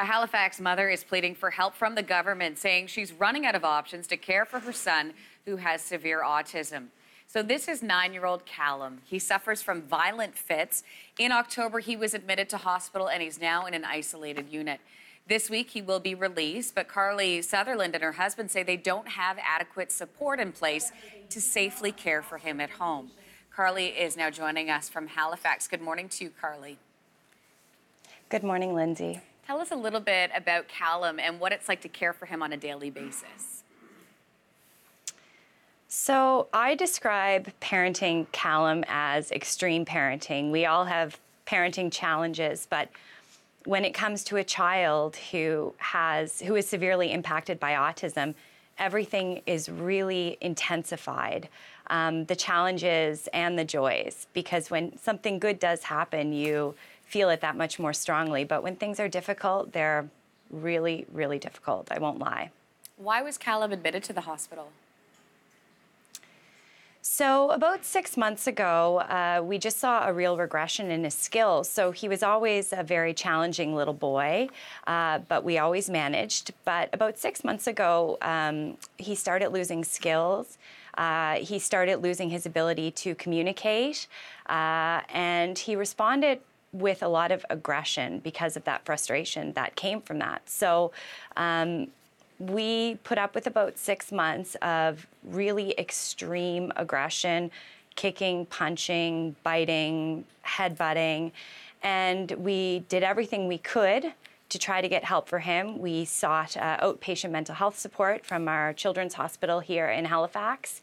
A Halifax mother is pleading for help from the government, saying she's running out of options to care for her son who has severe autism. So this is 9-year-old Callum. He suffers from violent fits. In October, he was admitted to hospital and he's now in an isolated unit. This week, he will be released, but Carly Sutherland and her husband say they don't have adequate support in place to safely care for him at home. Carly is now joining us from Halifax. Good morning to you, Carly. Good morning, Lindsey. Tell us a little bit about Callum and what it's like to care for him on a daily basis. So I describe parenting Callum as extreme parenting. We all have parenting challenges, but when it comes to a child who is severely impacted by autism, everything is really intensified. The challenges and the joys, because when something good does happen, you feel it that much more strongly. But when things are difficult, they're really, really difficult. I won't lie. Why was Callum admitted to the hospital? So about 6 months ago, we just saw a real regression in his skills. So he was always a very challenging little boy, but we always managed. But about 6 months ago, he started losing skills. He started losing his ability to communicate, and he responded with a lot of aggression because of that frustration that came from that. So we put up with about 6 months of really extreme aggression, kicking, punching, biting, headbutting, and we did everything we could to try to get help for him. We sought outpatient mental health support from our children's hospital here in Halifax.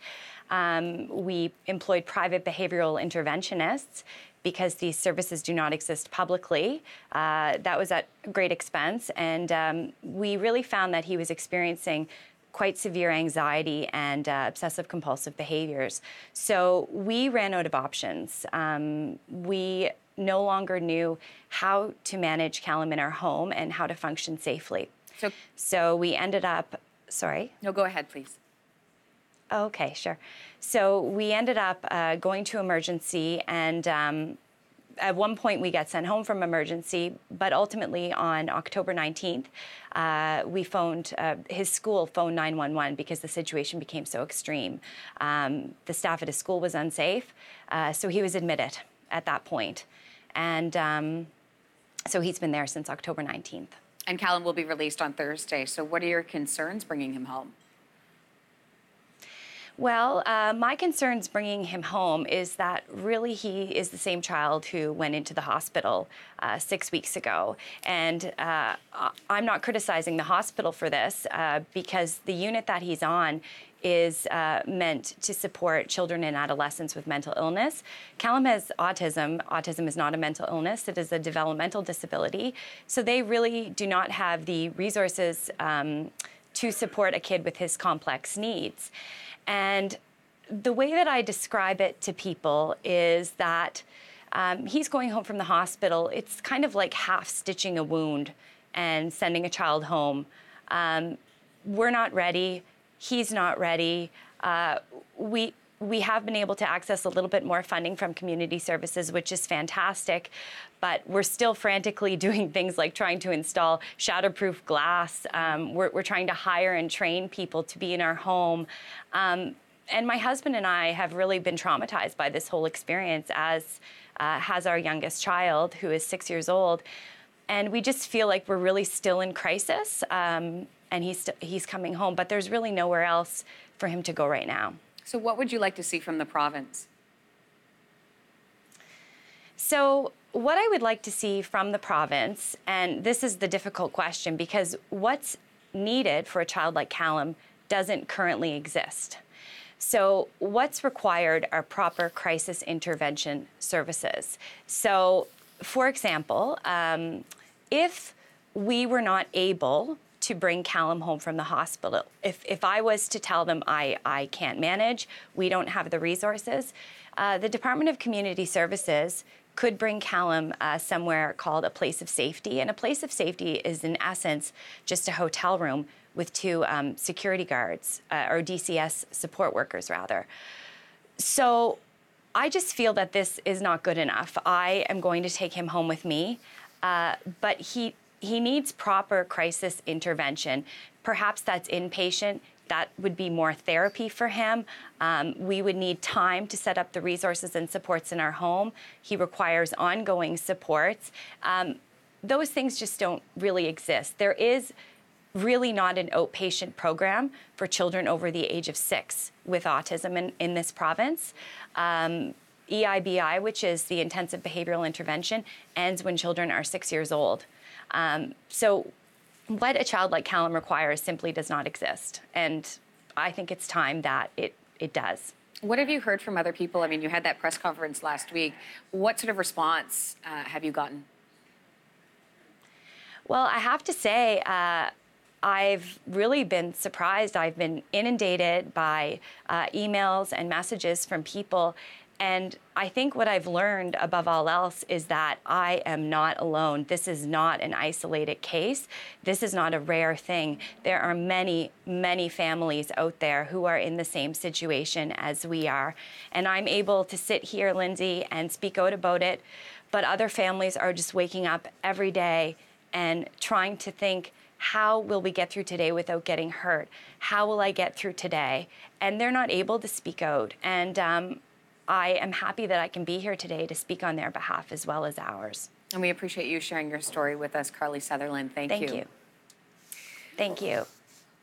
We employed private behavioral interventionists because these services do not exist publicly. That was at great expense, and we really found that he was experiencing quite severe anxiety and obsessive-compulsive behaviors. So we ran out of options. We no longer knew how to manage Callum in our home and how to function safely. So we ended up, sorry? No, go ahead, please. Okay, sure. So we ended up going to emergency, and at one point we got sent home from emergency, but ultimately on October 19th, we phoned, his school phoned 911 because the situation became so extreme. The staff at his school was unsafe, so he was admitted at that point. And so he's been there since October 19th. And Callum will be released on Thursday. So what are your concerns bringing him home? Well, my concerns bringing him home is that really he is the same child who went into the hospital 6 weeks ago. And I'm not criticizing the hospital for this because the unit that he's on is meant to support children and adolescents with mental illness. Callum has autism. Autism is not a mental illness. It is a developmental disability. So they really do not have the resources to support a kid with his complex needs. And the way that I describe it to people is that he's going home from the hospital. It's kind of like half stitching a wound and sending a child home. We're not ready. He's not ready. We have been able to access a little bit more funding from community services, which is fantastic, but we're still frantically doing things like trying to install shatterproof glass. We're trying to hire and train people to be in our home. And my husband and I have really been traumatized by this whole experience, as has our youngest child, who is 6 years old. And we just feel like we're really still in crisis, and he's coming home, but there's really nowhere else for him to go right now. So what would you like to see from the province? So what I would like to see from the province, and this is the difficult question because what's needed for a child like Callum doesn't currently exist. So what's required are proper crisis intervention services. So, for example, if we were not able to bring Callum home from the hospital, if I was to tell them I can't manage, we don't have the resources, the Department of Community Services could bring Callum somewhere called a place of safety. And a place of safety is, in essence, just a hotel room with two security guards, or DCS support workers, rather. So I just feel that this is not good enough. I am going to take him home with me, but he needs proper crisis intervention. Perhaps that's inpatient. That would be more therapy for him. We would need time to set up the resources and supports in our home. He requires ongoing supports. Those things just don't really exist. There is really not an outpatient program for children over the age of 6 with autism in this province. EIBI, which is the intensive behavioral intervention, ends when children are 6 years old. So what a child like Callum requires simply does not exist. And I think it's time that it does. What have you heard from other people? I mean, you had that press conference last week. What sort of response have you gotten? Well, I have to say, I've really been surprised. I've been inundated by emails and messages from people. And I think what I've learned above all else is that I am not alone. This is not an isolated case. This is not a rare thing. There are many, many families out there who are in the same situation as we are. And I'm able to sit here, Lindsey, and speak out about it. But other families are just waking up every day and trying to think, how will we get through today without getting hurt? How will I get through today? And they're not able to speak out. And I am happy that I can be here today to speak on their behalf as well as ours. And we appreciate you sharing your story with us, Carly Sutherland. Thank you. Thank you. Thank you.